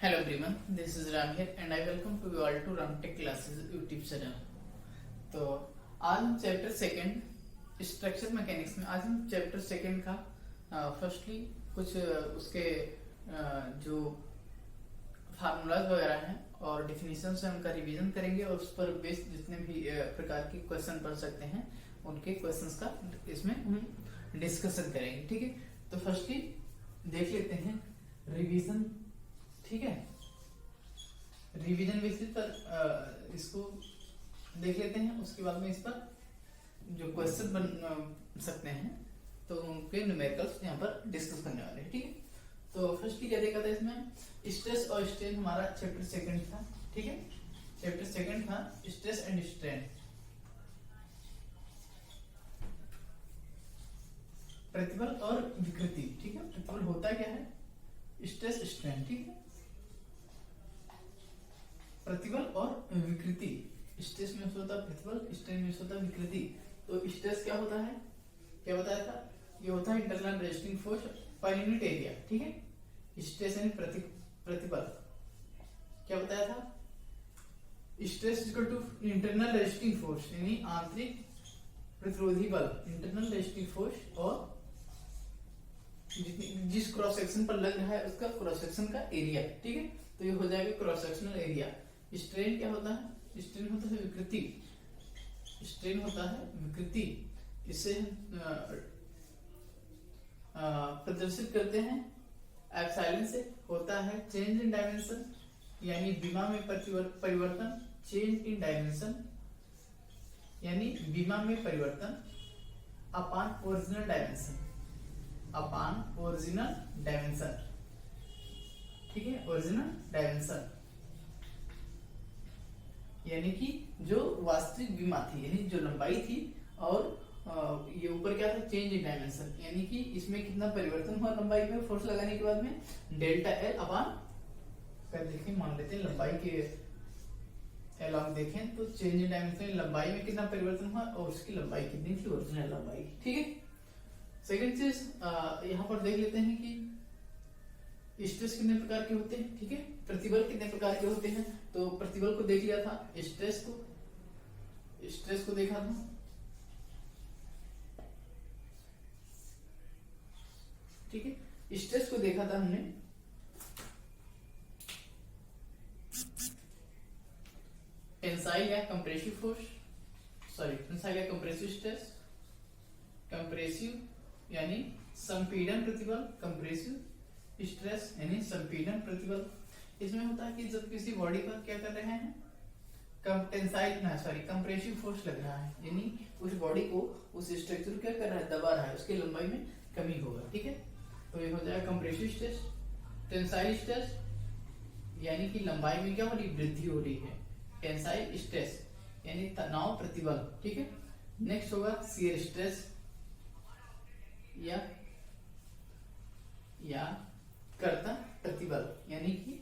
Hello everyone, this is Ram here and I welcome to you all to Ram Tech Classes YouTube channel। तो आज हम chapter second structure mechanics में आज हम chapter second का firstly कुछ उसके जो फार्मूलाज वगैरह हैं और डिफिनीशन से उनका रिवीजन करेंगे और उस पर बेस्ड जितने भी प्रकार के क्वेश्चन पढ़ सकते हैं उनके क्वेश्चंस का इसमें हम डिस्कशन करेंगे। ठीक है, तो फर्स्टली देख लेते हैं रिवीजन। ठीक है, रिवीजन बेसिस पर इसको देख लेते हैं, उसके बाद में इस पर जो क्वेश्चन बन सकते हैं तो उनके न्यूमेरिकल्स यहाँ पर डिस्कस करने वाले हैं। ठीक है, तो फर्स्टली क्या देखा था इसमें स्ट्रेस और स्ट्रेन, हमारा चैप्टर सेकंड था। ठीक है, चैप्टर सेकंड था स्ट्रेस एंड स्ट्रेन, प्रतिबल और विकृति। ठीक है, प्रतिबल होता क्या है, स्ट्रेस स्ट्रेन। ठीक है, प्रतिबल और विकृति, स्ट्रेस में होता है प्रतिबल, स्ट्रेन में होता है विकृति। तो स्ट्रेस क्या होता है, क्या बताया था, ये होता है internal resisting force per unit area. ठीक है, स्ट्रेस यानी प्रतिबल क्या बताया था, stress equal to internal resisting force यानी आंतरिक प्रतिरोधी बल, इंटरनल रेजिस्टिंग फोर्स और जिस क्रॉस सेक्शन पर लग रहा है उसका क्रॉस सेक्शन का एरिया। ठीक है, तो ये हो जाएगा क्रॉस सेक्शनल एरिया। स्ट्रेन क्या होता है, स्ट्रेन होता है विकृति, स्ट्रेन होता है विकृति। इसे प्रदर्शित करते हैं एप्सिलॉन से। होता है चेंज इन डायमेंशन यानी विमा में परिवर्तन, चेंज इन डायमेंशन यानी विमा में परिवर्तन upon original dimension, upon original dimension. ठीक है, ओरिजिनल डायमेंशन यानी कि जो वास्तविक विमा थी यानी जो लंबाई थी, और ये ऊपर क्या था, चेंज इन डायमेंशन यानी कि इसमें कितना परिवर्तन हुआ लंबाई में फोर्स लगाने के बाद में, डेल्टा एल अपॉन कर देखें, मान लेते हैं लंबाई के एल आप देखें तो चेंज इन डायमेंशन लंबाई में कितना परिवर्तन हुआ और उसकी लंबाई कितनी थी, ओरिजिनल लंबाई। ठीक है, सेकेंड चीज यहाँ पर देख लेते हैं कि स्ट्रेस कितने प्रकार के होते हैं। ठीक है, प्रतिबल कितने प्रकार के होते हैं, तो प्रतिबल को देख लिया था, स्ट्रेस को देखा था। ठीक है, स्ट्रेस को देखा था हमने, टेंसाइल या कंप्रेसिव फोर्स, सॉरी टेंसाइल या कंप्रेसिव स्ट्रेस, कंप्रेसिव यानी संपीड़न प्रतिबल, कंप्रेसिव स्ट्रेस यानी संपीड़न प्रतिबल। इसमें होता है कि जब किसी बॉडी पर क्या कर रहे हैं, कंप्रेसिव फोर्स लग रहा है यानी उस बॉडी को, उस स्ट्रक्चर को क्या कर रहा है, दबा रहा है, उसकी लंबाई में कमी होगा। ठीक है, तो ये हो जाएगा कंप्रेसिव स्ट्रेस। टेंसाइल स्ट्रेस यानी कि लंबाई में क्या हो रही, वृद्धि हो रही है, टेंसाइल स्ट्रेस यानी तनाव प्रतिबल। ठीक है, नेक्स्ट होगा शियर स्ट्रेस या कर्तन प्रतिबल यानी कि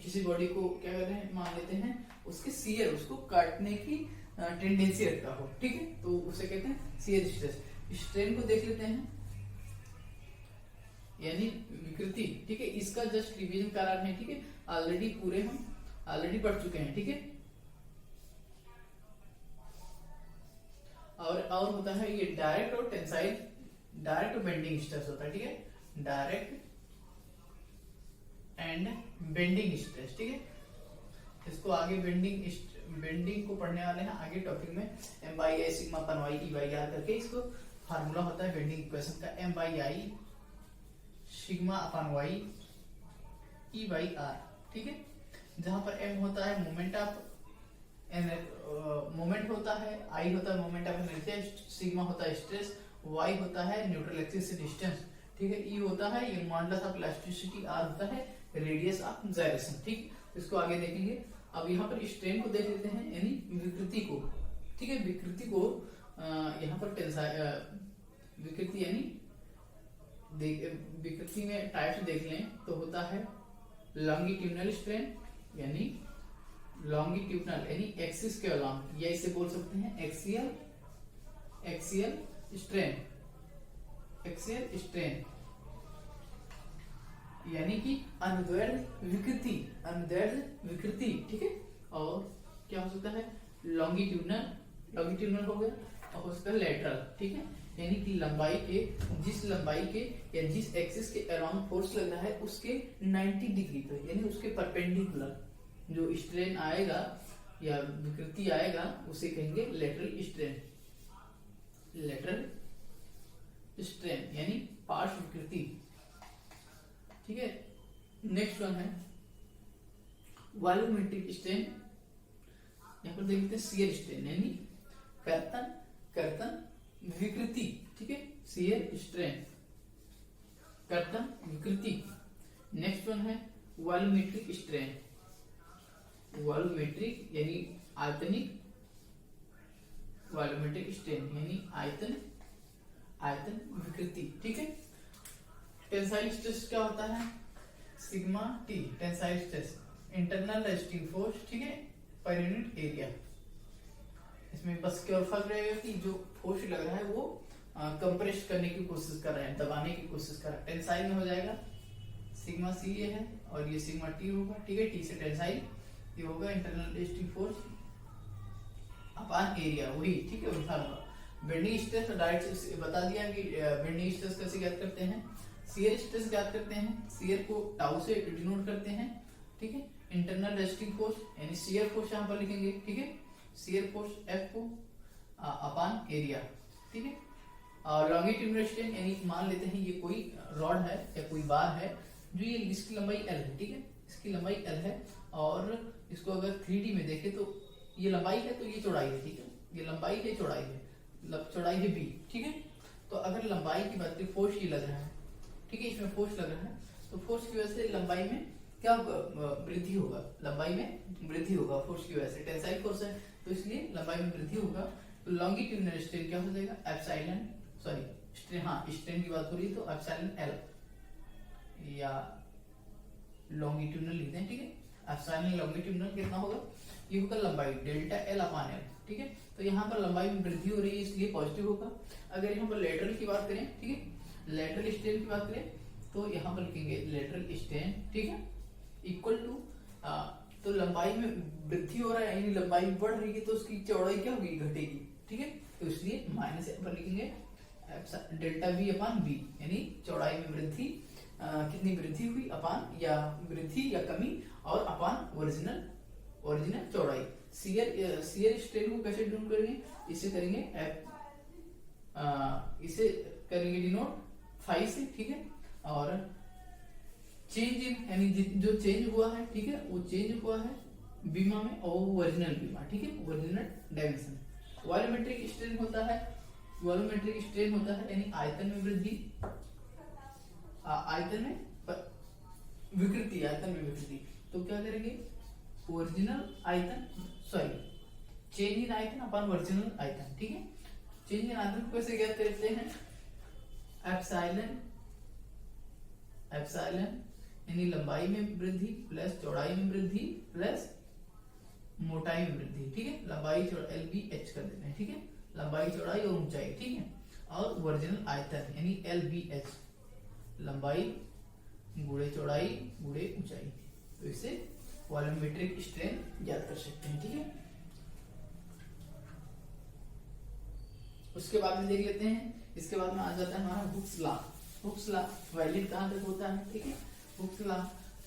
किसी बॉडी को क्या कर रहे हैं, मान लेते हैं उसके शियर, उसको काटने की टेंडेंसी रखता हो। ठीक है, तो उसे कहते हैं शियर स्ट्रेस। स्ट्रेन को देख लेते हैं यानी विकृति। ठीक है, इसका जस्ट रिवीजन करा रहे हैं। ठीक है, ऑलरेडी पूरे हम ऑलरेडी पढ़ चुके हैं। ठीक है, और होता है ये डायरेक्ट और टेंसाइल, डायरेक्ट और बेंडिंग स्ट्रेस होता है। ठीक है, डायरेक्ट एंड बेंडिंग स्ट्रेस। ठीक है, इसको आगे बेंडिंग को पढ़ने वाले हैं आगे टॉपिक में, M by I sigma upon Y E by R करके इसको फार्मूला होता है बेंडिंग इक्वेशन का, M by I sigma upon Y E by R. ठीक है, जहां पर एम होता है मोमेंट ऑफ मोमेंट होता है, आई होता है मोमेंट ऑफ इनर्शिया, सिग्मा होता है स्ट्रेस, वाई होता है न्यूट्रल एक्सिस से डिस्टेंस। ठीक है, ई होता है ये मॉडुलस ऑफ इलास्टिसिटी, आर होता है रेडियस ऑफ जायरेशन। ठीक, इसको आगे देखेंगे। अब यहाँ पर स्ट्रेन को देख लेते हैं यानी विकृति को। ठीक है, विकृति को यहाँ पर विकृति यानी विकृति में टाइप्स देख लें तो होता है लॉन्गिट्यूडनल स्ट्रेन यानी लॉन्गिट्यूडनल यानी एक्सिस के अलॉन्ग, या इसे बोल सकते हैं एक्सियल स्ट्रेन, एक्सियल स्ट्रेन। यानी कि अनुदैर्ध्य विकृति, अनुदैर्ध्य विकृति, ठीक है। और क्या हो सकता है, लॉन्गिट्यूडनल, लॉन्गिट्यूडनल हो गया, और हो सकता है लेटरल, ठीक है। यानी कि लंबाई के, जिस लंबाई के या जिस एक्सिस के अराउंड फोर्स लग रहा है उसके 90 डिग्री पे, यानी उसके परपेंडिकुलर जो स्ट्रेन आएगा या विकृति आएगा उसे कहेंगे लेटरल स्ट्रेन, लेटरल स्ट्रेन यानी पार्श्व विकृति, ठीक है। नेक्स्ट वन है वॉल्यूमेट्रिक स्ट्रेन। यहाँ पर देखते हैं शियर स्ट्रेन यानी कर्तन, कर्तन विकृति, ठीक है, शियर स्ट्रेन, कर्तन विकृति। नेक्स्ट वन है वॉल्यूमेट्रिक स्ट्रेन, वॉल्यूमेट्रिक यानी आयतनिक, वॉल्यूमेट्रिक स्ट्रेन यानी आयतन, आयतन विकृति, ठीक है। टेंसाइल स्ट्रेस क्या होता है, sigma T, tensile stress internal resting force, ठीक है, पर यूनिट एरिया। इसमें बस केवल फर्क रहेगा कि जो फोर्स लग रहा है वो कंप्रेस करने की कोशिश कर रहे हैं, दबाने की कोशिश कर रहे हैं। टेंसाइल में हो जाएगा सिग्मा सी ये है और ये सिग्मा टी होगा, ठीक है। टी से टेंसाइल, ये होगा internal resting force upon area, वही, ठीक है, उठा होगा। बेंडिंग स्ट्रेस डायरेक्ट बता दिया कि बेंडिंग स्ट्रेस कैसे ज्ञात करते हैं। शियर स्ट्रेस ज्ञात करते हैं, शियर को टाउ से डिनोट करते हैं, ठीक है। इंटरनल रेस्टिंग फोर्स यानी शियर फोर्स यहाँ पर लिखेंगे, ठीक है, शियर फोर्स एफ को अपॉन एरिया, ठीक है। और लॉन्गिट्यूडनल स्ट्रेन यानी मान लेते हैं ये कोई रॉड है या कोई बार है जो ये इसकी लंबाई एल है, ठीक है, इसकी लंबाई एल है और इसको अगर 3D में देखें तो ये लंबाई है तो ये चौड़ाई है, ठीक है, ये लंबाई है, चौड़ाई है, चौड़ाई है बी, ठीक है। तो अगर लंबाई की बात करें, फोर्स ये लग रहा है, ठीक है, इसमें फोर्स लग रहा है, तो फोर्स की वजह से लंबाई में क्या वृद्धि होगा, लंबाई में वृद्धि होगा फोर्स की वजह से, टेंसाइल फोर्स है तो इसलिए लंबाई में वृद्धि होगा। तो लॉन्गिट्यूडनल स्ट्रेन क्या हो जाएगा, एप्सिलॉन, सॉरी स्ट्रेन, हाँ स्ट्रेन की बात हो रही है तो एप्सिलॉन एल या लॉन्गिट्यूडनल लिखते हैं, ठीक है। एप्सिलॉन लॉन्गिट्यूडनल कितना होगा, ये होगा लंबाई डेल्टा एल अपॉन एल, ठीक है। तो यहाँ पर लंबाई में वृद्धि हो रही है इसलिए पॉजिटिव होगा। अगर यहाँ पर लेटरल की बात करें, ठीक है, लेटरल स्ट्रेन की बात करें तो यहाँ पर लिखेंगे लेटरल स्ट्रेन, ठीक है, इक्वल टू, तो लंबाई में वृद्धि हो रहा है यानी लंबाई बढ़ रही है तो उसकी चौड़ाई क्या होगी, घटेगी, ठीक है। तो इसलिए माइनस यहाँ पर लिखेंगे डेल्टा वी अपॉन बी यानी चौड़ाई में वृद्धि, कितनी वृद्धि हुई अपान या वृद्धि या कमी, और अपान ओरिजिनल, ओरिजिनल चौड़ाई। शियर स्ट्रेन को कैसे डिनोट करेंगे, इसे करेंगे इसे करेंगे डिनोट फाई से, ठीक है। और चेंज इन यानी जो चेंज हुआ है, ठीक है, वो चेंज हुआ है बीमा में और वो ओरिजिनल बीमा, ठीक है, ओरिजिनल डायमेंशन। वॉल्यूमेट्रिक स्ट्रेन होता है, वॉल्यूमेट्रिक स्ट्रेन होता है यानी आयतन में वृद्धि, आयतन में विकृति, आयतन में विकृति। तो क्या करेंगे, ओरिजिनल आयतन, सॉरी चेंज इन आयतन अपन ओरिजिनल आयतन, ठीक है। चेंज इन आयतन को कैसे ज्ञात करते हैं, एप्सिलॉन, एप्सिलॉन यानी लंबाई में वृद्धि प्लस चौड़ाई में वृद्धि प्लस मोटाई में वृद्धि, ठीक है। लंबाई चौड़ाई एल बी एच कर देते हैं, ठीक है, लंबाई चौड़ाई और ऊंचाई, ठीक है। और ओरिजिनल आयतन यानी एल बी एच, लंबाई गुणे चौड़ाई गुणे ऊंचाई। तो इसे वॉल्यूमेट्रिक स्ट्रेन ज्ञात कर सकते हैं, ठीक है। उसके बाद में देख लेते हैं, इसके बाद में आ जाता है हमारा Hooke's law. Hooke's law valid कहां तक होता है, ठीक है, हुक्स लॉ।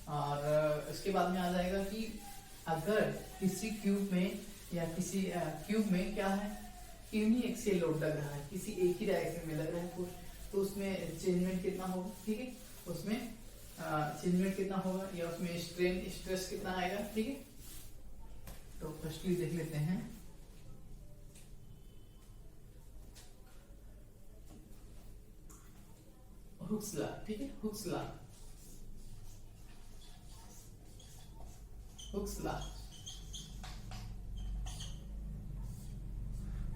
और इसके बाद में आ जाएगा कि अगर किसी क्यूब में या किसी क्यूब में क्या है, यूनिएक्सियल लोड लग रहा है, किसी एक ही डायरेक्शन में लग रहा है फोर्स, तो उसमें चेंजमेंट कितना होगा, ठीक है, उसमें चेंजमेंट कितना होगा या उसमें स्ट्रेन स्ट्रेस कितना आएगा, ठीक है। तो फर्स्टली देख लेते हैं, हुक्स लॉ, ठीक है, Hooke's law, Hooke's law,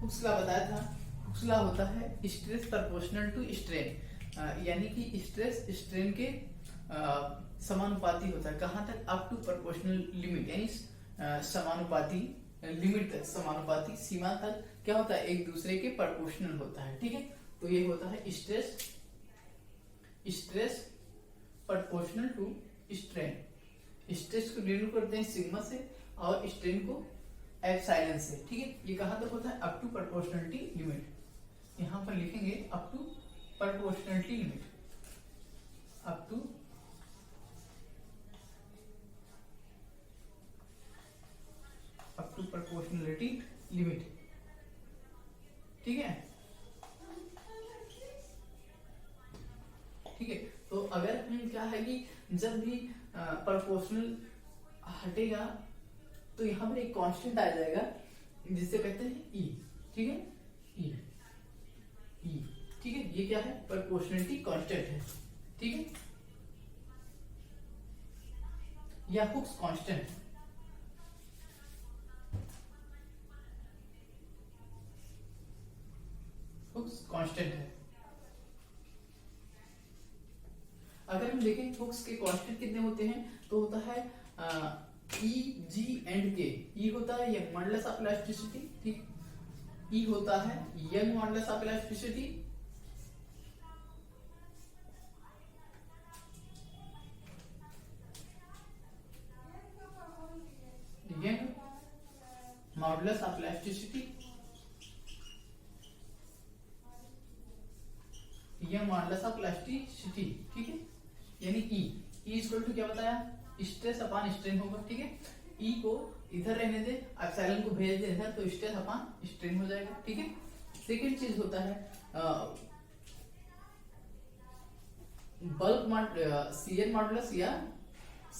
Hooke's law बताया था। हुक्स लॉ होता है स्ट्रेस प्रोपोर्शनल टू स्ट्रेन, यानी कि स्ट्रेस स्ट्रेन के समानुपाती होता है, कहां तक, अप टू प्रोपोर्शनल लिमिट यानी समानुपाती लिमिट तक, समानुपाती सीमा तक क्या होता है, एक दूसरे के प्रोपोर्शनल होता है, ठीक है। तो ये होता है stress, stress proportional to strain. Stress को डिनोट करते हैं सिग्मा से और स्ट्रेन को एप्सिलॉन से, ठीक है। ये कहां तक होता है? Up to proportionality limit. यहां पर लिखेंगे up to proportionality limit, up to proportionality limit, ठीक है। ठीक है, तो अगर क्या है कि जब भी प्रोपोर्शनल हटेगा तो यहां पर एक कांस्टेंट आ जाएगा जिसे कहते हैं ई, ठीक है, ई, ई, ठीक है। ये क्या है? प्रोपोर्शनलिटी कांस्टेंट है, ठीक है, या हुक्स कांस्टेंट, हुक्स कांस्टेंट है। अगर हम देखें हुक्स के कांस्टेंट कितने होते हैं, तो होता है ई, जी एंड के। ई होता है यंग मॉडुलस ऑफ इलास्टिसिटी, ठीक, ई होता है young modulus of elasticity, young modulus of elasticity, young modulus of elasticity, ठीक है, यानी ई इक्वल टू क्या बताया? स्ट्रेस अपॉन स्ट्रेन होगा, ठीक है। ई को इधर रहने दे, एप्सिलॉन को भेज दे इधर, तो स्ट्रेस अपॉन स्ट्रेन हो जाएगा, ठीक है। सेकंड चीज होता है बल्क शियर मॉडुलस या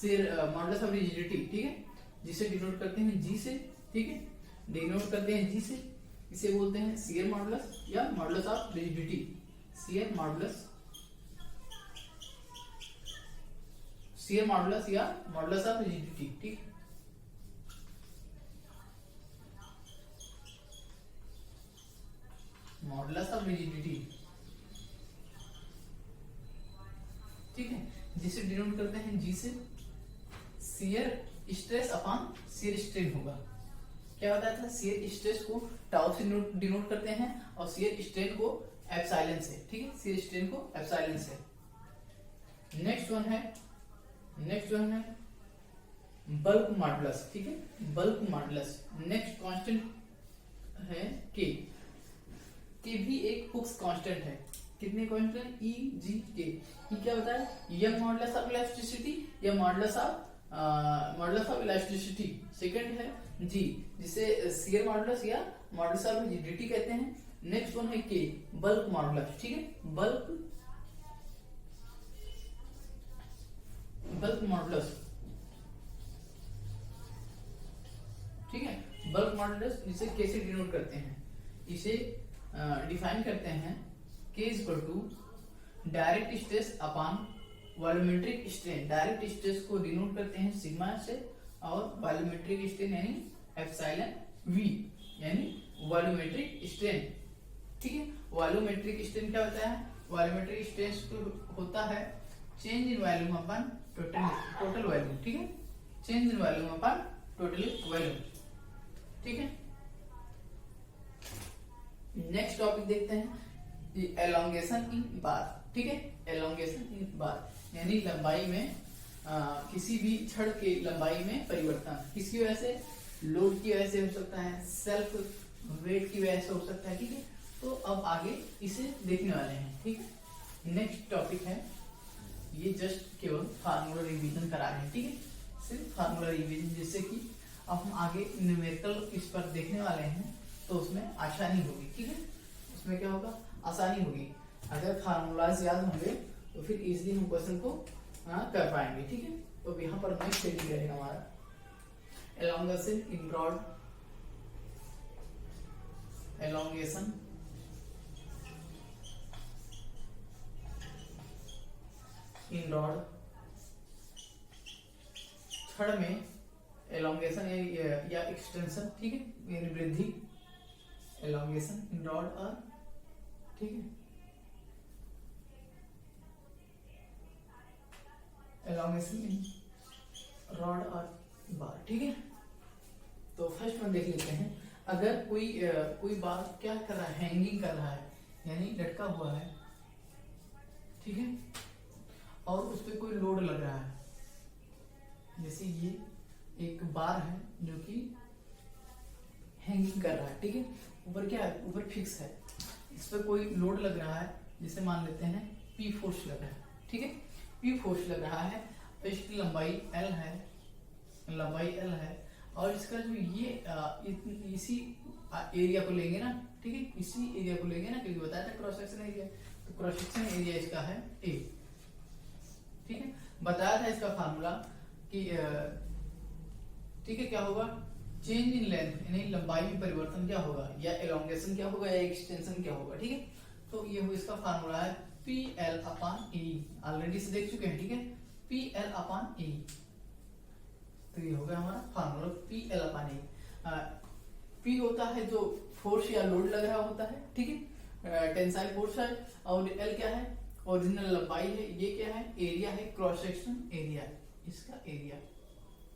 शियर मॉडुलस ऑफ रिजिडिटी, ठीक है, जिसे डिनोट करते हैं जी से, ठीक है, डिनोट करते हैं जी से। इसे बोलते हैं शियर मॉडुलस या modulus of rigidity, shear modulus, shear modulus या मॉडुलस ऑफ रिजिडिटी, ठीक। मॉडुलस ऑफ रिजिडिटी, ठीक है, जिसे डिनोट करते हैं जी से। Shear stress upon shear strain होगा। क्या बताया था? शियर स्ट्रेस को टाउ से डिनोट करते हैं और शियर स्ट्रेन को एप्सिलॉन से, ठीक है, शियर स्ट्रेन को एप्सिलॉन से। नेक्स्ट वन है बल्क मॉडुलस, ठीक है, बल्क मॉडुलस। नेक्स्ट कांस्टेंट है के भी एक हुक्स कांस्टेंट है। कितने कांस्टेंट? ई, जी, के। ये क्या होता है? यंग मॉडुलस ऑफ इलास्टिसिटी या मॉडुलस ऑफ इलास्टिसिटी। सेकंड है जी, जिसे शियर मॉडुलस या मॉडुलस ऑफ रिजिडिटी कहते हैं। नेक्स्ट वन है के, बल्क मॉडुलस, ठीक है, बल्क मॉडुलस, ठीक है, बल्क मॉडुलस जिसे के से डिनोट करते हैं। इसे डिफाइन करते हैं K is equal to direct stress upon volumetric strain. Direct stress को डिनोट करते हैं सिग्मा से और वॉल्यूमेट्रिक स्ट्रेन यानी एप्सिलॉन वी, यानी वॉल्यूमेट्रिक स्ट्रेन, ठीक है। वॉल्यूमेट्रिक स्ट्रेन क्या होता है? वॉल्यूमेट्रिक स्ट्रेस होता है change in volume upon total volume, ठीक है, change in volume upon total volume, ठीक है। नेक्स्ट टॉपिक देखते हैं एलोंगेशन इन बार, ठीक है, एलोंगेशन इन बार यानी लंबाई में किसी भी छड़ के लंबाई में परिवर्तन किसकी वजह से? लोड की वजह से हो सकता है, सेल्फ वेट की वजह से हो सकता है, ठीक है। तो अब आगे इसे देखने वाले हैं, ठीक है। नेक्स्ट टॉपिक है, ये जस्ट केवल फार्मूला रिवीजन करा रहे हैं, ठीक है, सिर्फ फार्मूला रिवीजन, जिससे कि अब हम आगे न्यूमेरिकल इस पर देखने वाले हैं तो उसमें आसानी होगी, ठीक है, उसमें क्या होगा? आसानी होगी। अगर फार्मूलाज याद होंगे तो फिर इजीली हम क्वेश्चन को कर पाएंगे, ठीक है। तो यहाँ पर नेक्स्ट हेडिंग रहेगा हमारा elongation in rod, elongation in rod, छड़ में elongation या एक्सटेंशन, ठीक है, यानी वृद्धि, elongation in rod और, ठीक है, elongation in rod और बार, ठीक है। तो फर्स्ट में देख लेते हैं, अगर कोई बार क्या कर रहा है? हैंगिंग कर रहा है, यानी लटका हुआ है, ठीक है, और उस पर कोई लोड लग रहा है, जैसे ये एक बार है जो कि हैंगिंग कर रहा है, ठीक है, ऊपर क्या है, ऊपर फिक्स है, इस पर कोई लोड लग रहा है, जिसे मान लेते हैं P फोर्स लग रहा है, ठीक है, P फोर्स लग रहा है, तो इसकी लंबाई L है, लंबाई L है, और इसका जो ये इसी एरिया को लेंगे ना, ठीक है, इसी एरिया को लेंगे ना, क्योंकि बताया था क्रॉस सेक्शन एरिया, तो क्रॉस सेक्शन एरिया इसका है A, ठीक है। बताया था इसका फार्मूला कि ठीक है, क्या होगा, चेंज इन लेंथ यानी लंबाई में परिवर्तन क्या होगा, या एलोंगेशन क्या होगा, या एक्सटेंशन क्या होगा, ठीक है। तो ये हो इसका फार्मूला है PL अपॉन E, ऑलरेडी से देख चुके हैं, ठीक है, PL अपॉन E, तो ये होगा हमारा formula PL upon E। P होता है जो फोर्स या लोड लग रहा होता है, ठीक है, टेंसाइल फोर्स है, और L क्या है, ओरिजिनल लंबाई है, ये क्या है, एरिया है, क्रॉस सेक्शन एरिया, इसका एरिया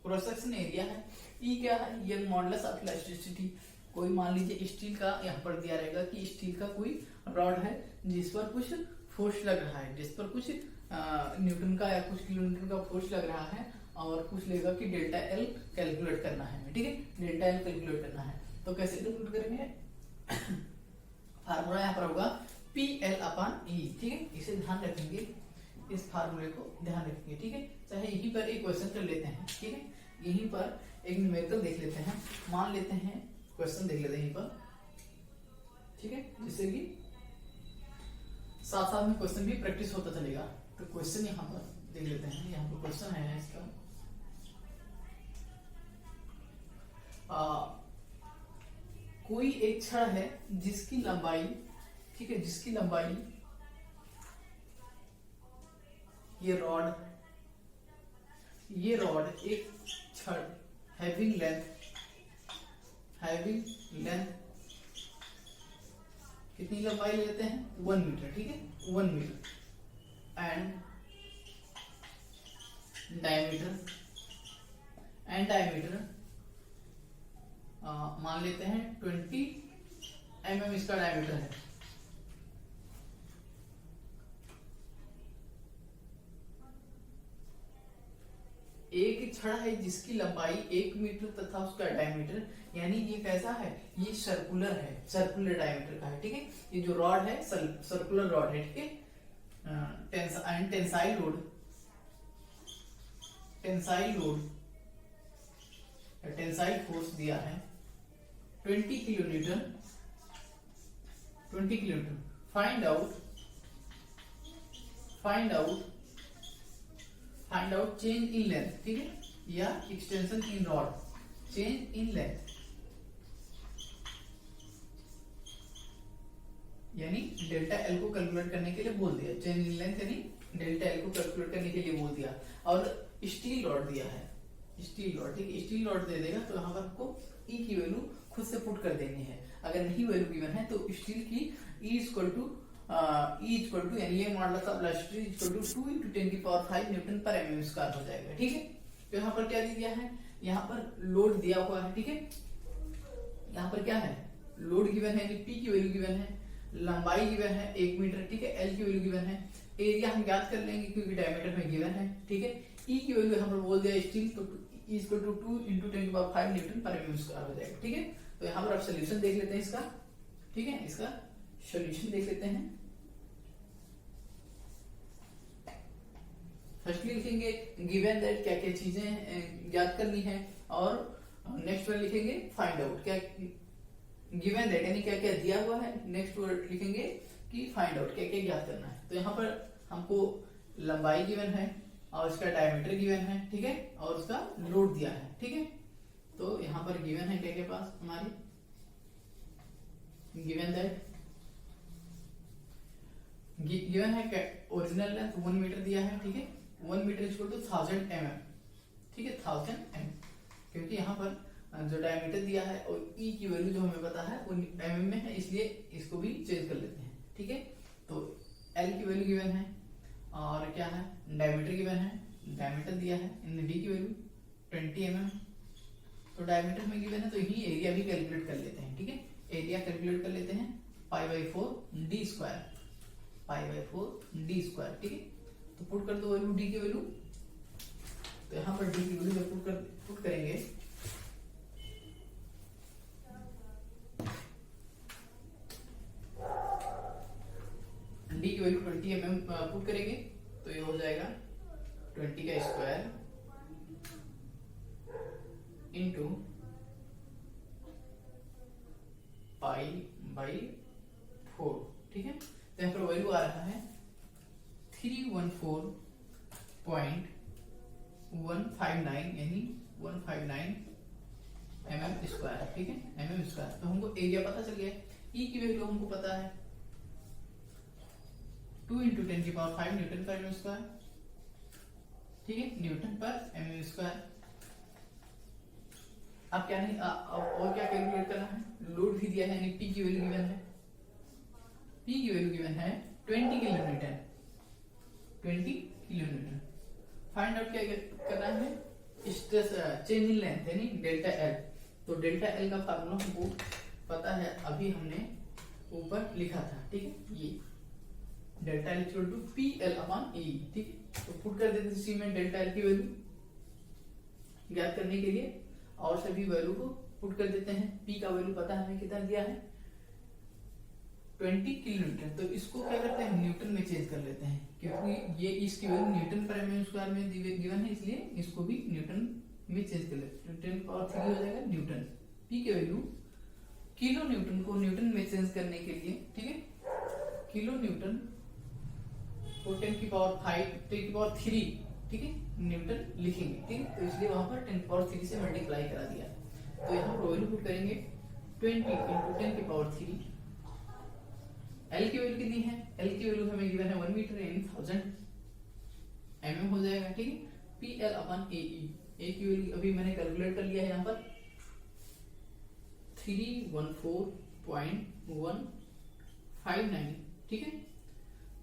क्रॉस सेक्शन एरिया है, ई क्या है, यंग मॉडुलस ऑफ इलास्टिसिटी, कोई मान लीजिए स्टील का यहाँ पर दिया रहेगा कि स्टील का कोई रॉड है जिस पर कुछ फोर्स लग रहा है, जिस पर कुछ न्यूटन का या कुछ किलो न्यूटन का फोर्स लग रहा है, और कुछ लेगा कि डेल्टा एल कैलकुलेट करना है, ठीक है, डेल्टा एल कैलकुलेट करना है, तो कैसे कैलकुलेट करेंगे, फार्मूला यहाँ पर होगा PL अपॉन E, ठीक है, इसे ध्यान रखेंगे, इस फार्मूले को ध्यान रखेंगे, ठीक है। चाहे यहीं पर एक क्वेश्चन कर लेते हैं, ठीक है, यहीं पर एक न्यूमेरिकल देख लेते हैं, मान लेते हैं क्वेश्चन देख लेते हैं यहीं पर, ठीक है, जिससे कि साथ साथ में क्वेश्चन भी प्रैक्टिस होता चलेगा। तो क्वेश्चन यहाँ पर देख लेते हैं, यहाँ पर क्वेश्चन है इसका, कोई एक छड़ है जिसकी लंबाई, ठीक है, जिसकी लंबाई ये रॉड एक छड़ हैविंग लेंथ कितनी लंबाई लेते हैं, 1 मीटर, ठीक है, 1 मीटर, एंड डायमीटर मान लेते हैं 20 mm इसका डायमीटर है। एक छड़ है जिसकी लंबाई 1 मीटर तथा उसका डायमीटर, यानी ये कैसा है, ये सर्कुलर है, सर्कुलर डायमीटर का है, ठीक है, ये जो रॉड है सर्कुलर रॉड है, ठीक है, टेंसाइल फोर्स दिया है 20 kilonewton, find out change in length, ठीक है, या extension in rod, change in length यानी डेल्टा एल को कैलकुलेट करने के लिए बोल दिया, चेंज इन लेंथ यानी डेल्टा एल को कैलकुलेट करने के लिए बोल दिया, और स्टील रॉड दिया है, स्टील रॉड, ठीक है, स्टील रॉड दे देगा, तो यहाँ पर आपको ई की वैल्यू खुद से पुट कर देनी है, अगर नहीं वैल्यू गिवन है तो स्टील की E इक्वल टू यानी ये modulus of elasticity equal to 2 × 10⁵ newton पर mm स्क्वायर हो जाएगा, ठीक है। तो यहाँ पर क्या दिया है, यहाँ पर लोड दिया हुआ है, ठीक है, यहाँ पर क्या है, लोड गिवन है, P की वैल्यू गिवन है, लंबाई गिवन है 1 मीटर, ठीक है, L की वैल्यू गिवन है, एरिया हम ज्ञात कर लेंगे क्योंकि डायमीटर में गिवन है, ठीक है, E की वैल्यू हम बोल दिया स्टील, तो E इक्वल टू 2 × 10⁵ न्यूटन पर mm स्क्वायर हो जाएगा, ठीक है। तो यहाँ पर आप सोल्यूशन देख लेते हैं इसका, ठीक है, इसका सोल्यूशन देख लेते हैं। फर्स्टली लिखेंगे गिवन दैट, क्या क्या चीजें ज्ञात करनी है, और नेक्स्ट वर्ड लिखेंगे फाइंड आउट, क्या गिवन दैट यानी क्या क्या दिया हुआ है, नेक्स्ट वर्ड लिखेंगे कि फाइंड आउट क्या क्या ज्ञात करना है। तो यहाँ पर हमको लंबाई गिवन है, और उसका डायमीटर गिवन है, ठीक है, और उसका लोड दिया है, ठीक है। तो यहाँ पर गिवन है क्या के पास हमारी, गिवन है ओरिजिनल लेंथ 1 मीटर दिया है, ठीक है, 1 मीटर इक्वल टू 1000 mm, ठीक है, 1000 mm, क्योंकि यहाँ पर जो डायमीटर दिया है और E की वैल्यू जो हमें पता है वो mm में है, इसलिए इसको भी चेंज कर लेते हैं, ठीक है। तो L की वैल्यू गिवन है, और क्या है, डायमीटर गिवन है, डायमीटर दिया है, D की वैल्यू 20 mm, तो डायमीटर में गिवन है, तो यही एरिया भी कैलकुलेट कर लेते हैं, ठीक है, एरिया कैलकुलेट कर लेते हैं, π/4 d², ठीक है, तो पुट कर दो वैल्यू डी की वैल्यू। तो यहाँ पर डी की वैल्यू जब पुट करेंगे डी की वैल्यू 20 mm पुट करेंगे तो ये हो जाएगा 20 का स्क्वायर इंटू पाई बाई 4, ठीक है। तो यहाँ पर वैल्यू आ रहा है 314.159 यानी 159 mm स्क्वायर, ठीक है, mm स्क्वायर। तो हमको एरिया पता चल गया। ई की वैल्यू हमको पता है 2 × 10⁵ न्यूटन पर mm स्क्वायर, ठीक है, न्यूटन पर mm स्क्वायर। अब क्या नहीं और क्या कैलकुलेट करना है, लोड भी दिया है यानी P की वैल्यू गिवन है, P की वैल्यू गिवन है 20 किलोन्यूटन, 20 किलोन्यूटन। फाइंड आउट क्या करना है, स्ट्रेस चेंज इन लेंथ यानी डेल्टा एल। तो डेल्टा एल का फार्मूला हमको पता है, अभी हमने ऊपर लिखा था, ठीक है, ये delta L equal to P L upon A, ठीक है। तो पुट कर देते हैं सी में डेल्टा एल की वैल्यू ज्ञात करने के लिए और सभी वैल्यू को पुट कर देते हैं। पी का वैल्यू पता है हमें कितना दिया है 20 किलोन्यूटन। तो इसको क्या करते हैं न्यूटन में चेंज कर लेते हैं, क्योंकि ये इसकी वैल्यू न्यूटन पर mm स्क्वायर में गिवन है, इसलिए इसको भी न्यूटन में चेंज कर लेते हैं। 10 पावर 3 हो जाएगा न्यूटन। पी के वैल्यू किलो न्यूटन को न्यूटन में चेंज करने के लिए, ठीक है, किलो न्यूटन को 10 की पावर 5 10 की पावर 3, ठीक है, न्यूटन लिखेंगे, ठीक है। तो इसलिए वहां पर 10 की पावर 3 से मल्टीप्लाई करा दिया। तो यहाँ पर वैल्यू पुट करेंगे 20 × 10 की पावर 3। एल की वैल्यू कितनी है, एल की वैल्यू हमें गिवन है 1 मीटर यानी 1000 mm हो जाएगा, ठीक है। पी एल अपॉन ए ई, ए की वैल्यू अभी मैंने कैलकुलेट कर लिया है यहाँ पर 314.159, ठीक है।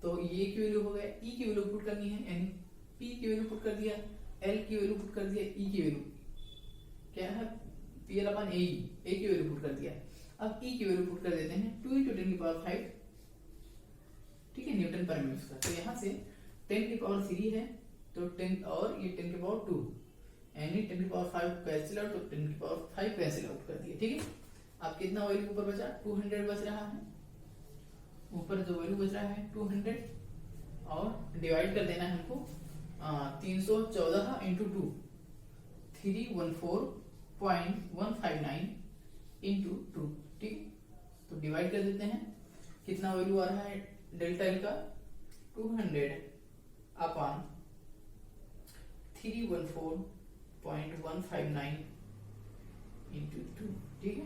तो ये की वैल्यू हो गया, ई की वैल्यू पुट करनी है यानी पी की वैल्यू पुट कर दिया, एल की वैल्यू पुट कर दिया, ई की वैल्यू क्या है पी एल अपॉन ए की वैल्यू पुट कर दिया। अब ई की वैल्यू पुट कर देते हैं 2 × 10 की पावर 5, ठीक है, न्यूटन पर mm स्क्वायर। तो यहाँ से 10 की पावर 3 है तो 10 और ये 10 की पावर 2 यानी 10 की पावर 5 कैंसिल आउट, तो 10 की पावर 5 कैंसिल आउट कर दिया, ठीक है। अब कितना वैल्यू ऊपर बचा 200 बच रहा है, ऊपर जो वैल्यू बच रहा है 200 और डिवाइड कर देना है हमको 314 × 2 314.159 × 2, ठीक है। तो डिवाइड कर देते हैं, कितना वैल्यू आ रहा है डेल्टा एल का 200 अपॉन 314.159 × 2, ठीक है।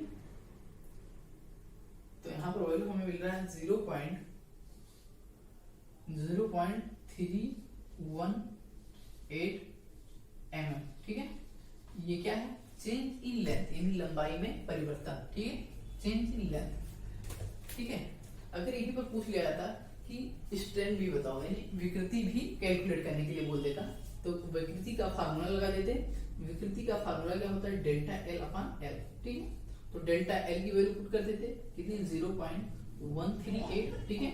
तो यहाँ पर वैल्यू हमें मिल रहा है 0.318 mm, ठीक है। ये क्या है चेंज इन लेंथ यानी लंबाई में परिवर्तन, ठीक है, चेंज इन लेंथ, ठीक है। अगर यहीं पर पूछ लिया जाता कि स्ट्रेन भी बताओ यानी विकृति भी कैलकुलेट करने के लिए बोल देता तो विकृति का फार्मूला लगा देते। विकृति का फार्मूला क्या होता है डेल्टा एल अपॉन एल, ठीक है। तो डेल्टा एल की वैल्यू पुट कर देते कितनी 0.138, ठीक है,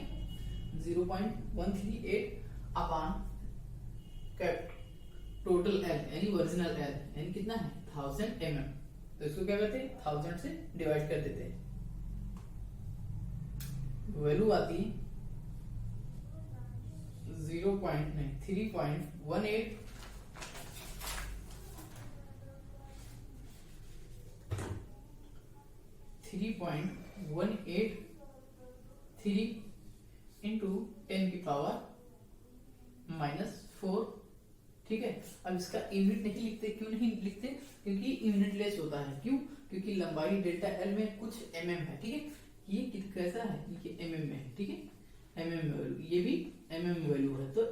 0.138 अपॉन टोटल एल यानी ओरिजिनल एल यानी कितना है 1000 mm। तो इसको क्या करते हैं 1000 से डिवाइड कर देते हैं, वैल्यू आती है 3.18 3.183 इंटू 10 की पावर -4, ठीक है। अब इसका यूनिट नहीं लिखते, क्यों नहीं लिखते, क्योंकि यूनिटलेस होता है। क्यों, क्योंकि लंबाई डेल्टा एल में कुछ mm है, ठीक है। ये कैसा है ये mm में है, ठीक है, mm वैल्यू, ये भी mm वैल्यू है। तो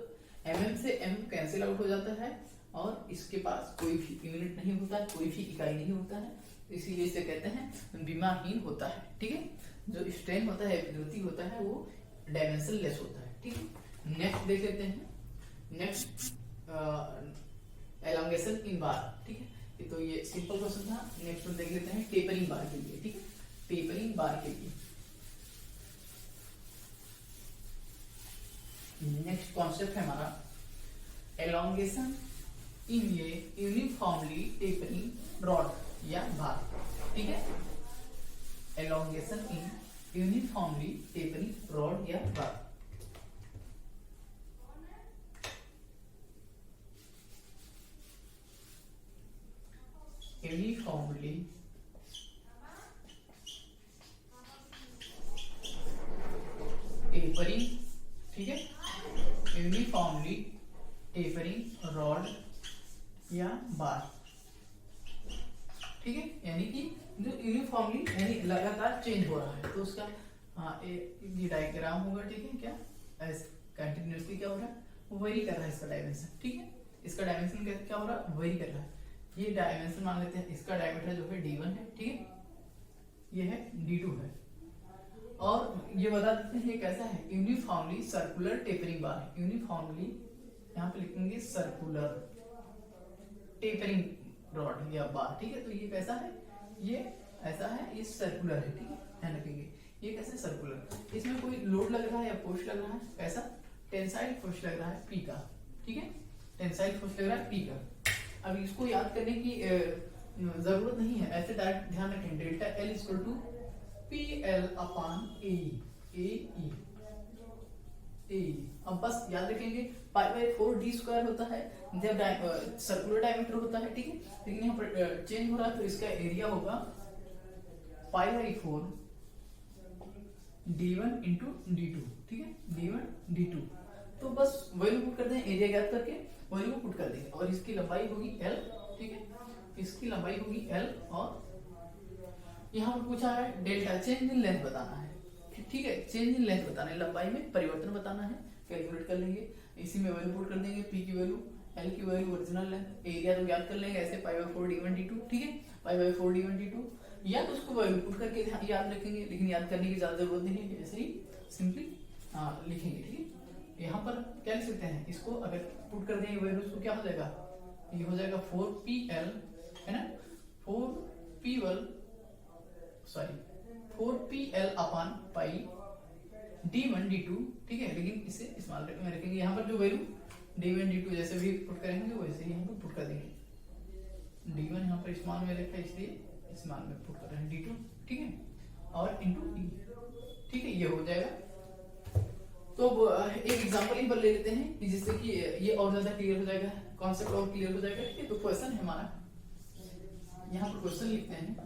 mm से m कैंसिल आउट हो जाता है और इसके पास कोई भी यूनिट नहीं होता है, कोई भी इकाई नहीं होता है, इसीलिए इसे कहते हैं विमाहीन होता है, ठीक है। जो स्ट्रेन होता है विकृति होता है वो डायमेंशन लेस होता है, ठीक है। नेक्स्ट देख लेते हैं, नेक्स्ट एलोंगेशन इन बार, ठीक है। तो ये सिंपल क्वेश्चन था। नेक्स्ट वन देख लेते हैं टेपरिंग बार के लिए, ठीक है, टेपरिंग बार के लिए नेक्स्ट कॉन्सेप्ट है हमारा एलोंगेशन इन ये यूनिफॉर्मली टेपरिंग रॉड या बार, ठीक है, एलोंगेशन इन यूनिफॉर्मली टेपरिंग रॉड या बार। यूनिफॉर्मली टेपरिंग, ठीक है, यूनिफॉर्मली टेपरिंग रॉड या बार, ठीक है, यानी कि जो यूनिफॉर्मली यानी लगातार चेंज हो रहा है, तो उसका ये डायग्राम होगा, ठीक है, क्या कंटिन्यूसली क्या हो रहा है, वो वेरी कर रहा है इसका डायमेंशन, ठीक है, इसका डायमेंशन क्या हो रहा है, वेरी कर रहा है। ये डायमेंशन मान लेते हैं, इसका डायमीटर जो है d1 है, ठीक है, ये है d2 है, और ये बता देते हैं ये कैसा है, यूनिफॉर्मली सर्कुलर टेपरिंग बार है, यूनिफॉर्मली यहाँ पे लिखेंगे सर्कुलर टेपरिंग रॉड या बार, ठीक है, तो ये कैसा है, ये ऐसा है, ये सर्कुलर है, ठीक है, ध्यान रखेंगे, ये कैसे सर्कुलर, इसमें कोई लोड लग रहा है या फोर्स लग रहा है, कैसा टेंसाइल फोर्स लग रहा है P का, ठीक है, टेंसाइल फोर्स लग रहा है P का। अब इसको याद करने की जरूरत नहीं है, ऐसे डायरेक्ट ध्यान रखें, delta L equal to PL upon AE, अब बस याद रखेंगे π/4d² होता है जब सर्कुलर डायमीटर होता है, ठीक है, लेकिन यहाँ पर चेंज हो रहा है तो इसका एरिया होगा π/4 d1 इंटू d2, ठीक है, d1 d2, तो बस वैल्यू पुट कर दें, एरिया ज्ञात करके वैल्यू को पुट कर देंगे, और इसकी लंबाई होगी L, ठीक है, इसकी लंबाई होगी L, और यहाँ पर पूछा है डेल्टा चेंज इन लेंथ बताना है, ठीक है, चेंज इन लेंथ बताना है, लंबाई में परिवर्तन बताना है, कैलकुलेट कर लेंगे, इसी में वैल्यू पुट कर देंगे, P की वैल्यू, L की वैल्यू, ओरिजिनल लेंथ, एरिया तो याद कर लेंगे ऐसे π/4 d1 d2, ठीक है, π/4 d1 d2, या तो उसको वैल्यू पुट करके याद रखेंगे, लेकिन याद करने की ज्यादा जरूरत नहीं है, ऐसे ही सिंपली लिखेंगे, ठीक है। यहाँ पर क्या लिख सकते हैं, इसको अगर पुट कर देंगे वैल्यू, उसको क्या हो जाएगा, ये हो जाएगा 4PL, है ना, 4PL upon pi d1 d2, ठीक है, लेकिन इसे स्मॉल ब्रैकेट में रखेंगे, यहाँ पर जो वैल्यू d1 d2 जैसे भी पुट करेंगे वैसे ही यहाँ पर पुट कर देंगे, d1 यहाँ पर स्मॉल में रखा है इसलिए स्मॉल में पुट कर रहे हैं d2, ठीक है, और इंटू d, ठीक है, ये हो जाएगा। तो एक एग्जांपल इन पर ले लेते हैं जिससे कि ये और ज्यादा क्लियर हो जाएगा, कॉन्सेप्ट और क्लियर हो जाएगा, ठीक है, तो क्वेश्चन है हमारा, यहाँ पर क्वेश्चन लिखते हैं,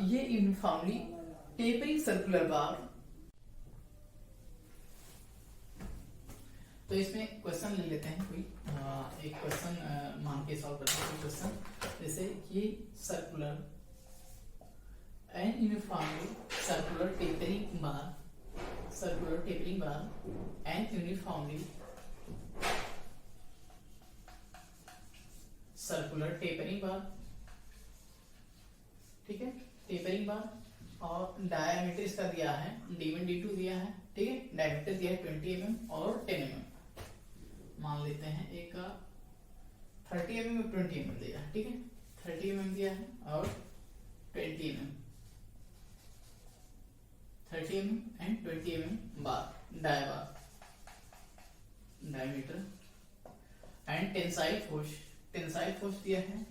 ये यूनिफॉर्मली टेपरिंग सर्कुलर बार, तो इसमें क्वेश्चन ले लेते हैं कोई एक क्वेश्चन मान के सॉल्व करते हैं क्वेश्चन, जैसे ये circular and uniformly circular tapering bar and uniformly circular tapering bar, ठीक है, टेपरिंग बार, और डायमीटर इसका दिया है d1 d2 दिया है, ठीक है, डायमीटर दिया है 20 mm और 10 mm, मान लेते हैं एक का 30 mm और 20 mm दिया है, ठीक है, 30 mm दिया है और 20 mm, 30 mm and 20 mm bar diameter, and tensile force दिया है,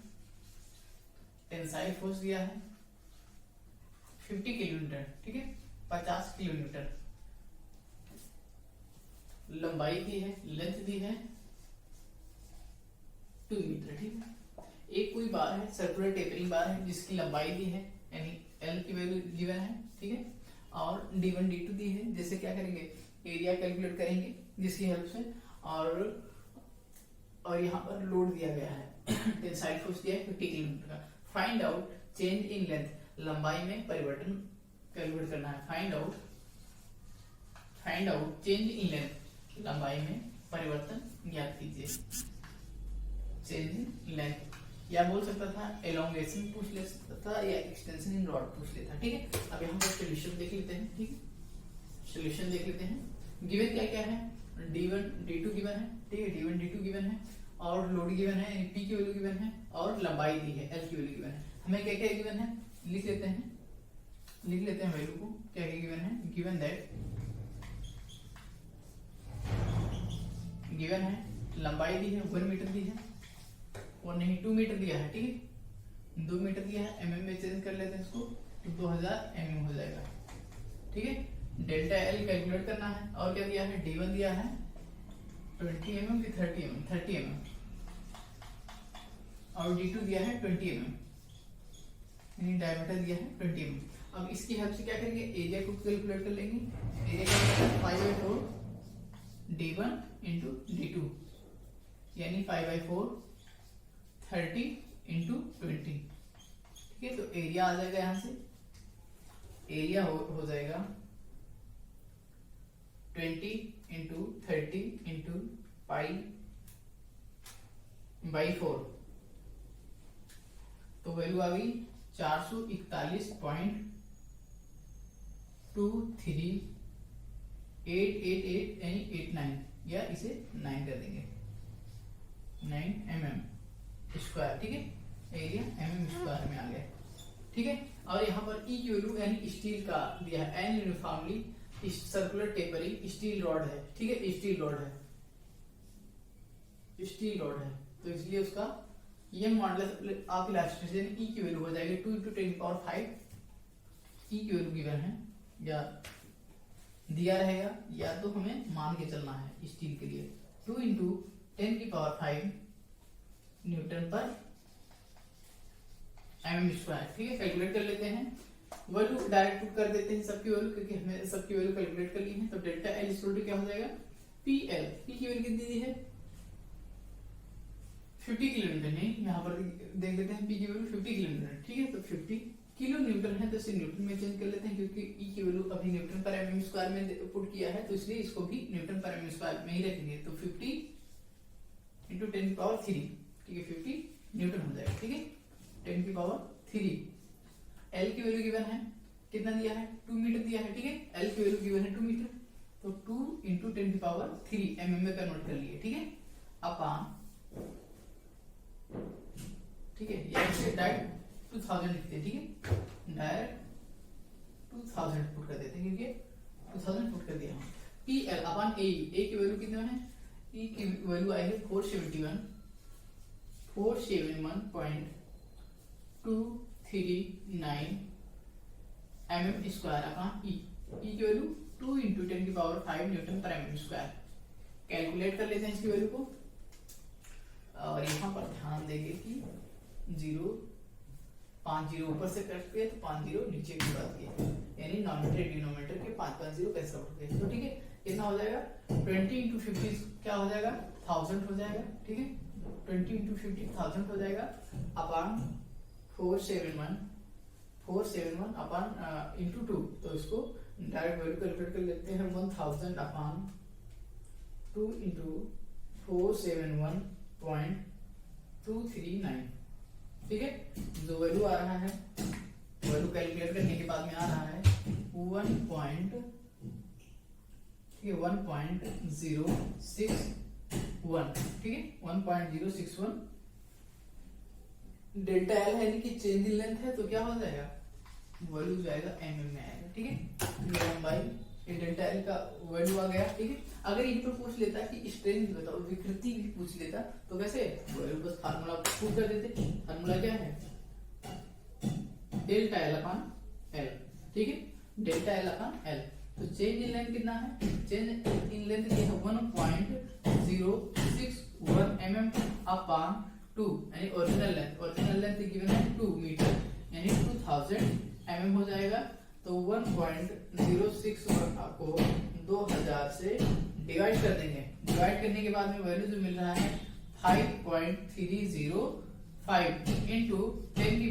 टेंसाइल फोर्स दिया है 50 किलोमीटर, ठीक है, 50 किलोमीटर, लंबाई दी है, लेंथ दी है 2 मीटर, ठीक है, एक कोई बार है सर्कुलर टेपरिंग बार है जिसकी लंबाई दी है, यानी L की वैल्यू गिवन है, ठीक है, और d1 d2 दी है, जैसे क्या करेंगे, एरिया कैलकुलेट करेंगे जिसकी हेल्प से, और यहाँ पर लोड दिया गया है टेंसाइल फोर्स दिया है 50 किलोमीटर का, find out change in length, लंबाई में परिवर्तन कैलकुलेट करना है, find out change in length, लंबाई में परिवर्तन ज्ञात कीजिए, चेंज इन लेंथ, या बोल सकता था एलोंगेशन पूछ ले सकता था, या एक्सटेंशन इन रॉड पूछ लेता, ठीक है। अब यहाँ पर सॉल्यूशन देख लेते हैं, ठीक है, सॉल्यूशन देख लेते हैं, गिवन क्या क्या है, d1 d2 गिवन है, ठीक है, d1 d2 गिवन है, और लोड गिवन है, P की वैल्यू गिवन है, और लंबाई दी है, L की वैल्यू गिवन है, हमें क्या क्या गिवन है लिख लेते हैं वैल्यू को, क्या क्या गिवन है, गिवन दैट गिवन है, लंबाई दी है 1 मीटर दी है, और नहीं 2 मीटर दिया है, ठीक है 2 मीटर दिया है, mm में चेंज कर लेते हैं इसको, तो 2000 mm हो जाएगा, ठीक है। डेल्टा एल कैलकुलेट करना है, और क्या दिया है, D1 दिया है 20 mm की 30 mm, और D2 दिया है 20 mm, यानी डायमीटर दिया है 20 mm। अब इसकी हेल्प से क्या करेंगे, एरिया को कैलकुलेट कर लेंगे। एरिया क्या 5/4 D1 इंटू D2, यानी 5/4 30 इंटू 20, ठीक है। तो एरिया आ जाएगा, यहाँ से एरिया हो जाएगा 20 इंटू 30 इंटू 5/4, तो वैल्यू आ गई 441.238888 यानी 89, या इसे 9 कर देंगे, 9 mm स्क्वायर, ठीक है। एरिया mm स्क्वायर में आ गया, ठीक है। और यहाँ पर ई की वैल्यू यानी स्टील का दिया है, an uniformly circular tapering steel rod है, ठीक है, स्टील रॉड है, तो इसलिए उसका ये मॉडुलस ऑफ इलास्टिसिटी ई की वैल्यू हो जाएगी 2 × 10⁵ ई की वैल्यू गिवन है, या दिया रहेगा, या तो हमें मान के चलना है स्टील के लिए 2 × 10⁵ न्यूटन पर mm स्क्वायर, ठीक है। कैलकुलेट कर लेते हैं, वैल्यू डायरेक्ट पुट कर देते हैं सबकी वैल्यू, क्योंकि हमें सबकी वैल्यू कैलकुलेट कर ली है। तो डेल्टा एल इक्वल क्या हो जाएगा, PL, पी की वैल्यू कितनी दी है 50 किलोमीटर, नहीं यहाँ पर देख लेते हैं, पी की वैल्यू 50 किलोमीटर, ठीक है। तो 50 किलो न्यूटन है, तो इसे न्यूटन में चेंज कर लेते हैं, क्योंकि ई की वैल्यू अभी न्यूटन पर mm स्क्वायर में पुट किया है, तो इसलिए इसको भी न्यूटन पर mm स्क्वायर में ही रखेंगे। तो 50 × 10⁵, ठीक है, 50 न्यूटन हो जाएगा, ठीक है, 10⁵। एल की वैल्यू गिवन है, कितना दिया है 2 मीटर दिया है, ठीक है। एल की वैल्यू गिवन है 2 मीटर, तो 2 × 10⁵ mm में कन्वर्ट कर लिए, ठीक है, अपॉन, ठीक है, या इसे डायरेक्ट 2000 लिखते हैं, ठीक है, डायरेक्ट 2000 पुट कर देते हैं, क्योंकि 2000 पुट कर दिया हम। PL अपॉन ए की वैल्यू कितना है, ई की वैल्यू आएगी 471.239 mm स्क्वायर अपॉन ई की वैल्यू 2 × 10⁵ न्यूटन पर mm स्क्वायर। कैलकुलेट कर लेते हैं इसकी वैल्यू को, और यहाँ पर ध्यान देंगे कि 5 0 ऊपर से कट गए, तो 5 0 नीचे की बात की, यानी नॉमिनेटर डिनोमिनेटर के 5 0 कैंसिल आउट हो गए, तो ठीक है। कितना हो जाएगा 20 × 50 क्या हो जाएगा 1000 हो जाएगा, ठीक है, 20 × 50 1000 हो जाएगा, अपॉन 471 अपॉन इंटू 2, तो इसको डायरेक्ट वैल्यू कैलकुलेट कर लेते हैं, 1000 अपॉन 2 × 471.239, ठीक है। जो वैल्यू आ रहा है, वैल्यू कैलकुलेट करने के बाद में आ रहा है 1.061, ठीक है, 1.061 डेल्टा एल है, यानी कि चेंज इन लेंथ है, तो क्या हो जाएगा, वैल्यू जाएगा mm में आएगा, ठीक है। लंबाई डेल्टा एल का वैल्यू आ गया, ठीक है। अगर यहीं पर पूछ लेता कि स्ट्रेंथ बताओ, विकृति भी पूछ लेता, तो कैसे वैल्यू बस फार्मूला पुट कर देते। फार्मूला क्या है, डेल्टा एल अपॉन एल, ठीक है, डेल्टा एल अपॉन एल। तो चेंज इन लेंथ कितना है, चेंज इन लेंथ ये है 1.061 mm अपॉन 2, यानी ओरिजिनल लेंथ गिवन है 2 मीटर, यानी 2000 mm हो जाएगा। तो 1.061 आपको 2000 से डिवाइड कर देंगे, डिवाइड करने के बाद में वैल्यू जो मिल रहा है 5.305 इंटू 10⁻⁴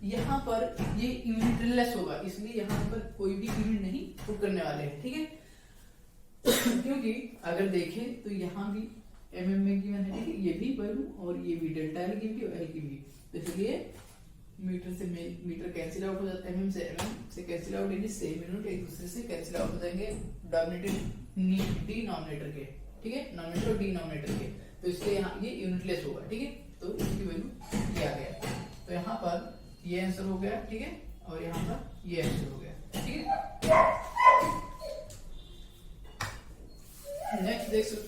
यहाँ पर ये यूनिटलेस होगा, इसलिए यहाँ पर कोई भी यूनिट नहीं पुट करने वाले हैं, ठीक है। क्योंकि अगर देखें तो यहाँ भी mm में गिवन है, ठीक है, ये भी वैल्यू और ये भी डेल्टा एल की भी और एल की भी, तो इसलिए मीटर से मीटर कैंसिल आउट हो जाता है, mm से कैंसिल आउट, यानी सेम यूनिट एक दूसरे से कैंसिल आउट हो जाएंगे डिनोमिनेटर के, ठीक है, नॉमिनेटर और डिनोमिनेटर के, तो इसलिए यहाँ ये यूनिटलेस होगा, ठीक है। तो इसकी वैल्यू ये आ गया, तो यहाँ पर ये आंसर हो गया, ठीक है, और यहाँ पर ये आंसर हो गया, ठीक है।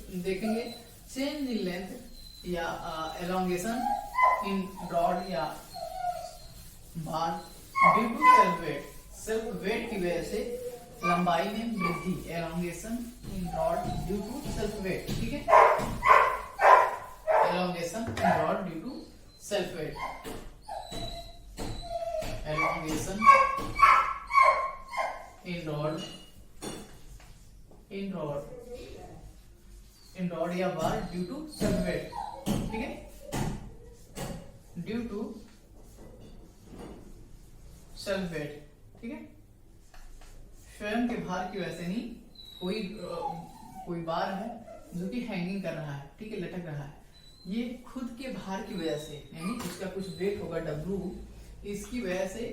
देखेंगे चेंज इन लेंथ या एलोंगेशन इन रॉड या bar due to self weight. Self weight की वजह से लंबाई में वृद्धि, elongation in rod due to self weight. ठीक है, elongation in rod due to self weight, elongation in rod या bar due to self weight. ठीक है, ड्यू टू सेल्फ वेट। ठीक है, स्वयं के भार की वजह से नहीं, कोई बार है जो कि हैंगिंग कर रहा है, ठीक है, लटक रहा है, ये खुद के भार की वजह से, यानी इसका कुछ वेट होगा W, इसकी वजह से,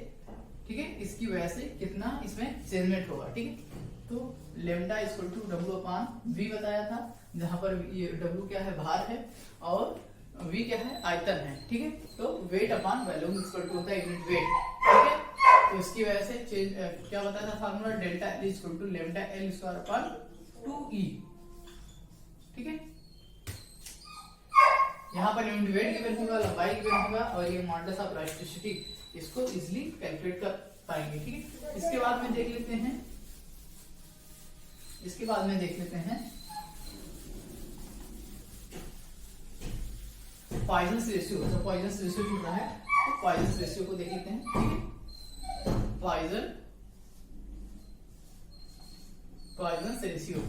ठीक है, इसकी वजह से कितना इसमें चेंजमेंट होगा। ठीक है, तो lambda equal to W upon V बताया था, जहां पर ये W क्या है, भार है, और V क्या है, आयतन है। ठीक है, तो weight upon volume equal to होता है यूनिट वेट। ठीक है, तो इसकी वजह से क्या बताया था formula, delta L equal to lambda L square upon 2E। ठीक है, यहाँ पर यूनिट वेट गिवन होगा, लंबाई गिवन होगा, और ये मॉडुलस ऑफ इलास्टिसिटी, इसको इजीली कैलकुलेट कर पाएंगे। ठीक है, इसके बाद में देख लेते हैं पॉइजन रेशियो। तो पॉइजन रेशियो छूट रहा है, तो पॉइजन रेशियो को देख लेते हैं। ठीक है, पॉइजन रेशियो,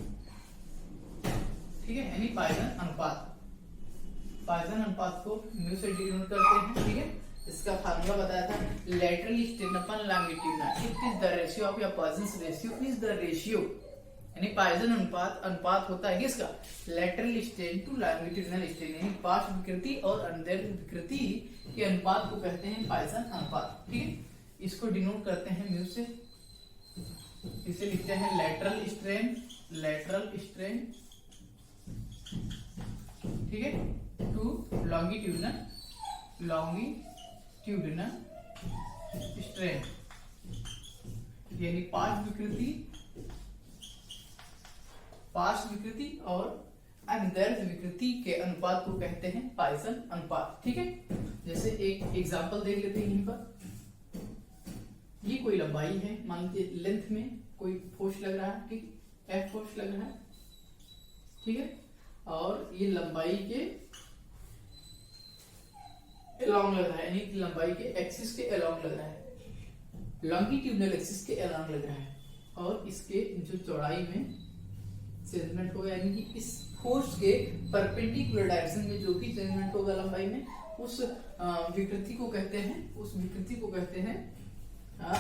ठीक है, यानी पॉइजन अनुपात को म्यू से डिनोट करते हैं। ठीक है, इसका फार्मूला बताया था, lateral strain upon longitudinal, it is the ratio of your Poisson ratio is the ratio, यानी पॉइजन अनुपात होता है किसका, lateral strain to longitudinal strain, यानी पार्श्व विकृति और अनुदैर्ध्य विकृति के अनुपात को कहते हैं पॉइजन अनुपात। ठीक है, इसको डिनोट करते हैं म्यू से, इसे लिखते हैं लेटरल स्ट्रेन, ठीक है, टू लॉन्गिट्यूडनल स्ट्रेन, यानी पार्श्व विकृति और अनुदैर्ध्य विकृति के अनुपात को कहते हैं पॉइजन अनुपात। ठीक है, जैसे एक एग्जांपल देख लेते हैं। यहीं पर ये कोई लंबाई है, मान लीजिए लेंथ में कोई फोर्स लग रहा है, ठीक, F फोर्स लग रहा है, ठीक है, और ये लंबाई के अलोंग लग रहा है, यानी लंबाई के एक्सिस के अलोंग लग रहा है, लॉन्गिट्यूडनल एक्सिस के अलोंग लग रहा है, और इसके जो चौड़ाई में चेंजमेंट होगा, यानी कि इस फोर्स के परपेंडिकुलर डायरेक्शन में जो भी चेंजमेंट होगा लंबाई में, उस विकृति को कहते हैं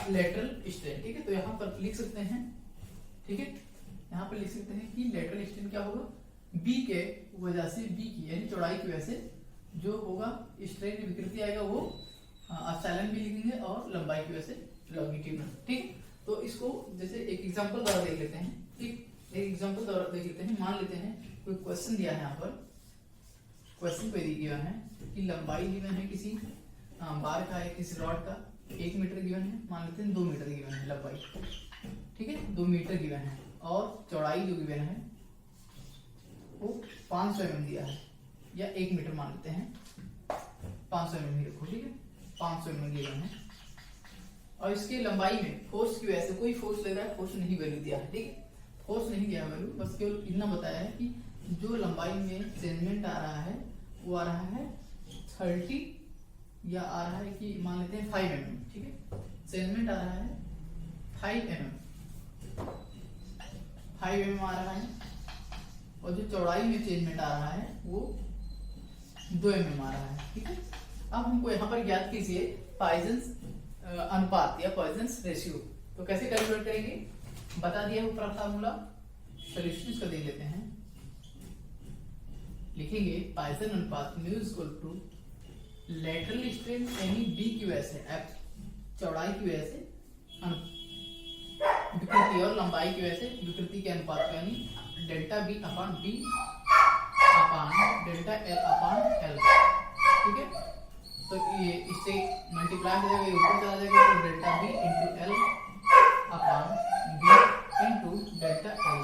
लेटरल स्ट्रेन। ठीक है, तो यहाँ पर लिख सकते हैं, ठीक है, यहाँ पर लिख सकते हैं कि लेटरल स्ट्रेन क्या होगा, B के वजह से, B की यानी चौड़ाई की वजह से जो होगा स्ट्रेन विकृति आएगा, वो एप्सिलॉन भी लिखेंगे, और लंबाई की वजह से लॉन्गिट्यूडनल। ठीक, तो इसको जैसे एक एग्जांपल द्वारा देख लेते हैं। ठीक, एक एग्जांपल द्वारा देख लेते हैं। मान लेते हैं कोई क्वेश्चन दिया है, यहाँ पर क्वेश्चन पे दिया है कि लंबाई गिवन है किसी बार का है, किसी रॉड का 1 मीटर गिवन है, मान लेते हैं 2 मीटर गिवन है लंबाई, ठीक है, 2 मीटर गिवन है, और चौड़ाई जो गिवन है वो 500 mm दिया है, या 1 मीटर मान लेते हैं, 500 mm ही रखो, ठीक है, 500 mm गिवन है, और इसकी लंबाई में फोर्स की वजह से कोई फोर्स लग रहा है, फोर्स नहीं वैल्यू दिया है। ठीक है, फोर्स नहीं दिया वैल्यू, बस केवल इतना बताया है कि जो लंबाई में चेंजमेंट आ रहा है वो आ रहा है 30, या आ रहा है कि मान लेते हैं 5 mm, ठीक है, चेंजमेंट आ रहा है 5 mm आ रहा है, और जो चौड़ाई में चेंजमेंट आ रहा है वो 2 mm आ रहा है। ठीक है, अब हमको यहाँ पर ज्ञात कीजिए पॉइजन अनुपात या पॉइजन रेशियो। तो कैसे कैलकुलेट करेंगे, बता दिया ऊपर फार्मूला, सॉल्यूशन इसका देख लेते हैं। लिखेंगे पॉइजन अनुपात mu equal to lateral strain, यानी B की वजह से, चौड़ाई की वजह से विकृति, और लंबाई की वजह से विकृति के अनुपात का, यानी डेल्टा B अपान B अपान डेल्टा L अपान L। ठीक है, तो ये इससे मल्टीप्लाई हो जाएगा, ये ऊपर चला जाएगा, तो डेल्टा B इंटू L अपान B इंटू डेल्टा L।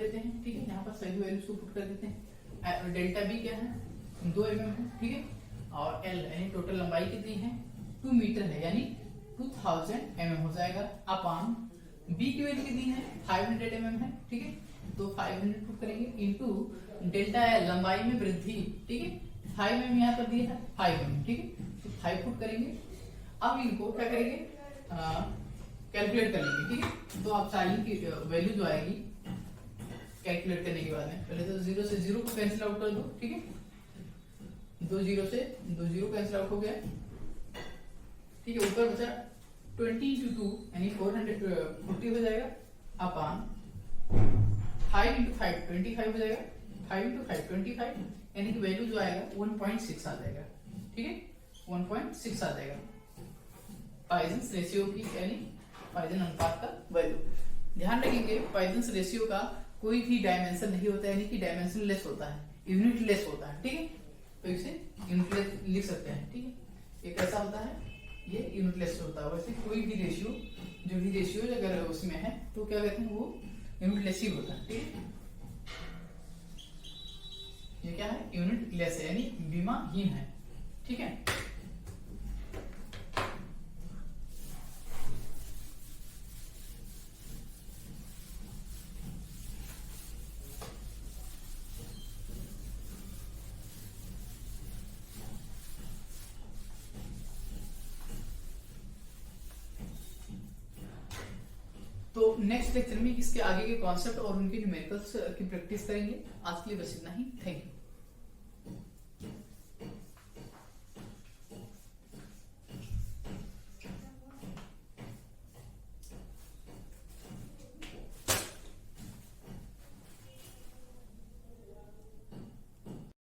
लेते हैं, ठीक है। यहाँ पर सभी वैल्यूज को पुट कर देते हैं। डेल्टा बी क्या है 2 mm है, ठीक है। और एल यानी टोटल लंबाई कितनी है 2 मीटर है, यानी 2000 mm हो जाएगा। अपान बी की वैल्यू कितनी है 500 mm है, ठीक है। तो 500 पुट करेंगे इंटू डेल्टा एल लंबाई में वृद्धि, ठीक है। 5 mm यहाँ पर दिया है 5 mm, ठीक है। तो 5 पुट करेंगे। अब इनको क्या करेंगे कैलकुलेट कर लेंगे, ठीक है। तो आप साइन की वैल्यू जो आएगी कैलकुलेट करने के बाद में पहले तो 0 से 0 को कैंसिल आउट कर दो, ठीक है। 2 0 से 2 0 कैंसिल आउट हो गया, ठीक है। ऊपर बचा 20 into 2 यानी 440 हो जाएगा। अपान 5 into 5 25 हो जाएगा। 5 into 5 25 यानी कि वैल्यू जो आएगा 1.6 आ जाएगा, ठीक है। 1.6 आ जाएगा पॉइजन रेशियो की, यानी पॉइजन अनुपात का वैल्यू। ध्यान रखेंगे पॉइजन रेशियो का कोई भी डायमेंशन नहीं होता है, यानी कि डायमेंशन लेस होता है, यूनिट लेस होता है, ठीक है। तो इसे यूनिट लेस लिख सकते हैं, ठीक है। ये कैसा होता है ये यूनिट लेस होता है। वैसे कोई भी रेशियो जो भी रेशियो अगर उसमें है तो क्या कहते हैं वो यूनिट लेस ही होता है, ठीक है। ये क्या है यूनिट लेस है, यानी बीमाहीन है, ठीक है। तो नेक्स्ट लेक्चर में इसके आगे के कॉन्सेप्ट और उनके न्यूमेरिकल्स की प्रैक्टिस करेंगे। आज के लिए बस इतना ही, थैंक यू।